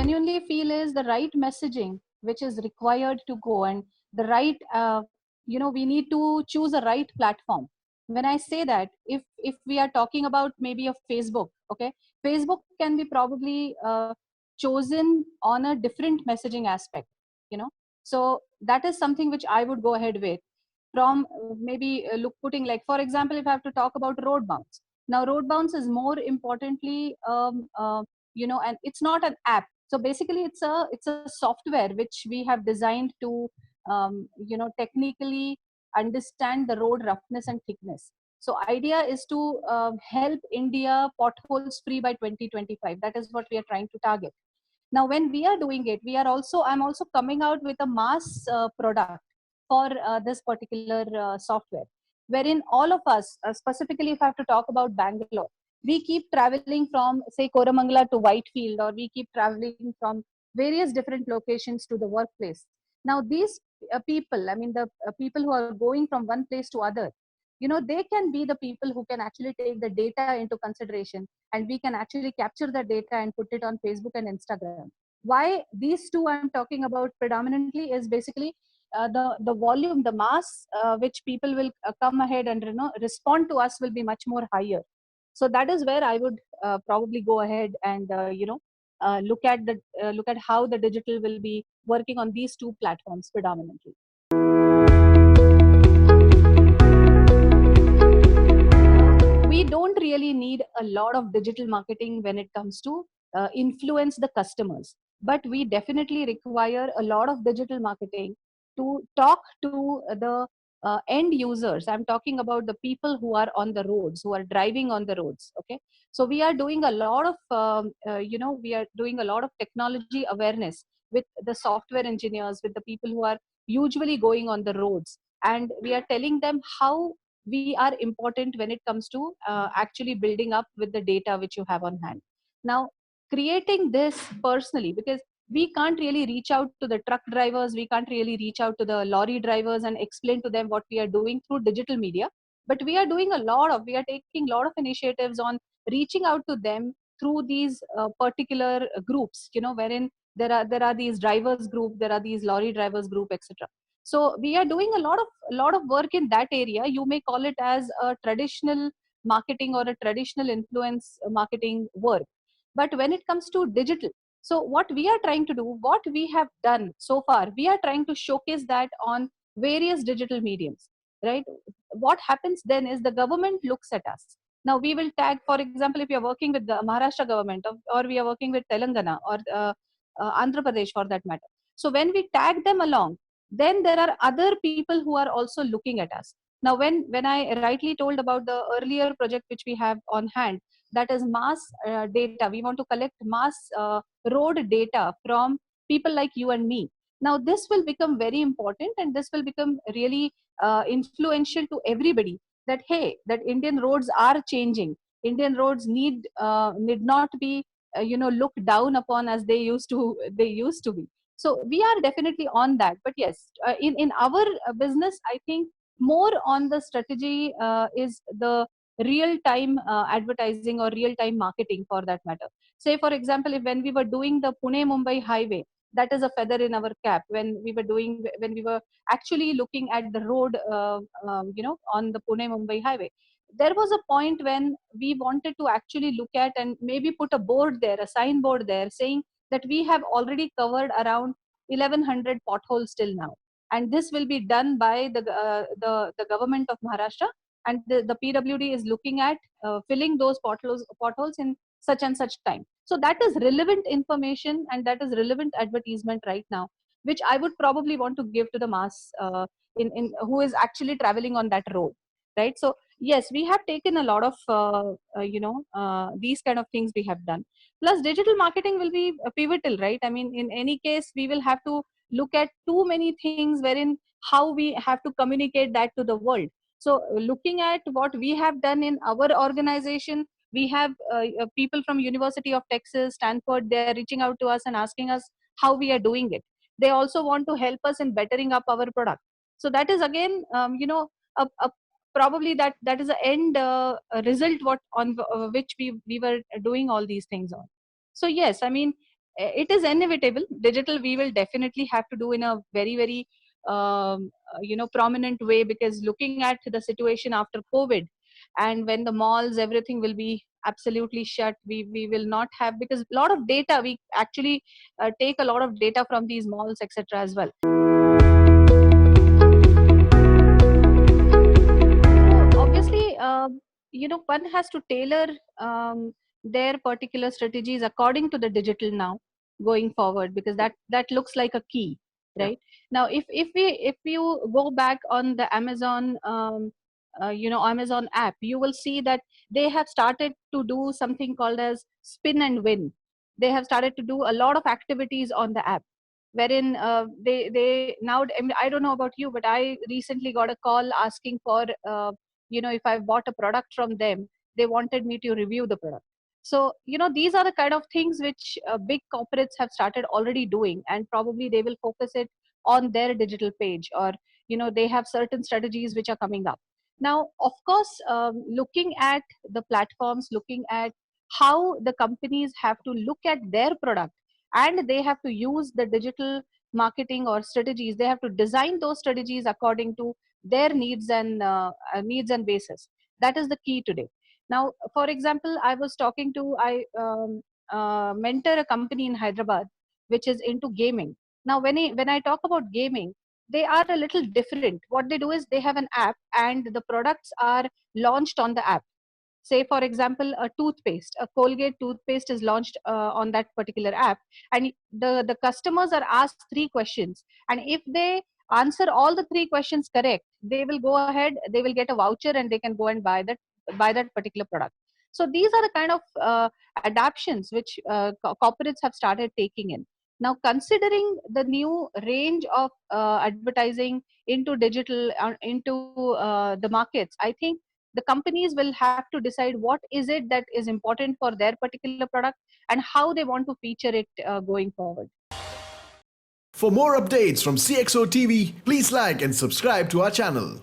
genuinely feel is the right messaging which is required to go, and the right, we need to choose a right platform. When I say that, if we are talking about maybe a Facebook, okay, Facebook can be probably chosen on a different messaging aspect, you know. So that is something which I would go ahead with, from maybe look putting, like for example, if I have to talk about road bounce. Now road bounce is more importantly, and it's not an app. So basically it's a software which we have designed to technically understand the road roughness and thickness. So idea is to help India potholes free by 2025. That is what we are trying to target. Now when we are doing it, I'm also coming out with a mass product for this particular software, wherein all of us, specifically if I have to talk about Bangalore, we keep traveling from say Koramangala to Whitefield, or we keep traveling from various different locations to the workplace. Now these people, I mean the people who are going from one place to other, they can be the people who can actually take the data into consideration, and we can actually capture the data and put it on Facebook and Instagram. Why these two I'm talking about predominantly is basically the volume, the mass which people will come ahead and respond to us will be much more higher. So that is where I would probably go ahead and look at how the digital will be working on these two platforms predominantly. We don't really need a lot of digital marketing when it comes to influence the customers, but we definitely require a lot of digital marketing to talk to the end users. I'm talking about the people who are on the roads, who are driving on the roads. Okay, so we are doing a lot of we are doing a lot of technology awareness with the software engineers, with the people who are usually going on the roads, and we are telling them how we are important when it comes to actually building up with the data which you have on hand. Now creating this personally, because we can't really reach out to the truck drivers, we can't really reach out to the lorry drivers and explain to them what we are doing through digital media, but we are taking a lot of initiatives on reaching out to them through these particular groups, wherein there are these drivers group, there are these lorry drivers group, etc. So we are doing a lot of work in that area. You may call it as a traditional marketing or a traditional influence marketing work. But when it comes to digital, so what we are trying to do, what we have done so far, we are trying to showcase that on various digital mediums, right? What happens then is the government looks at us. Now we will tag, for example, if you're working with the Maharashtra government, or we are working with Telangana, or Andhra Pradesh for that matter. So when we tag them along, then there are other people who are also looking at us. Now when I rightly told about the earlier project which we have on hand, that is mass data. We want to collect mass road data from people like you and me. Now this will become very important, and this will become really influential to everybody, that hey, that Indian roads are changing. Indian roads need not be looked down upon as they used to be. So we are definitely on that. But yes, in our business, I think more on the strategy is the real time advertising or real time marketing, for that matter. Say for example, if when we were doing the Pune Mumbai highway, that is a feather in our cap. When we were actually looking at the road on the Pune Mumbai highway, there was a point when we wanted to actually look at and maybe put a board there, a signboard there, saying that we have already covered around 1100 potholes till now, and this will be done by the government of Maharashtra, and the PWD is looking at filling those potholes in such and such time. So that is relevant information, and that is relevant advertisement right now, which I would probably want to give to the mass in who is actually traveling on that road, right? So yes, we have taken a lot of these kind of things we have done. Plus digital marketing will be pivotal, right? I mean, in any case, we will have to look at too many things wherein how we have to communicate that to the world. So looking at what we have done in our organization, we have people from University of Texas, Stanford, they're reaching out to us and asking us how we are doing it. They also want to help us in bettering up our product. So that is again a probably that is the end result what on which we were doing all these things on. So yes, I mean, it is inevitable. Digital we will definitely have to do in a very, very prominent way, because looking at the situation after COVID, and when the malls, everything will be absolutely shut, we will not have, because a lot of data, we actually take a lot of data from these malls, etc. as well. Obviously, one has to tailor their particular strategies according to the digital now going forward, because that looks like a key, right? Now, if you go back on the Amazon Amazon app, you will see that they have started to do something called as spin and win. They have started to do a lot of activities on the app, wherein they now, I mean, I don't know about you, but I recently got a call asking for if I bought a product from them, they wanted me to review the product. So these are the kind of things which big corporates have started already doing, and probably they will focus it on their digital page, or they have certain strategies which are coming up now. Of course, looking at the platforms, looking at how the companies have to look at their product, and they have to use the digital marketing or strategies, they have to design those strategies according to their needs and basis. That is the key today. Now, for example, I mentor a company in Hyderabad which is into gaming. Now, when I talk about gaming, they are a little different. What they do is they have an app, and the products are launched on the app. Say for example, a Colgate toothpaste is launched on that particular app, and the customers are asked three questions, and if they answer all the three questions correct, they will go ahead, they will get a voucher, and they can go and buy that particular product. So these are the kind of adaptations which corporates have started taking in. Now, considering the new range of advertising into digital, into the markets, I think the companies will have to decide what is it that is important for their particular product, and how they want to feature it going forward. For more updates from CXO TV, please like and subscribe to our channel.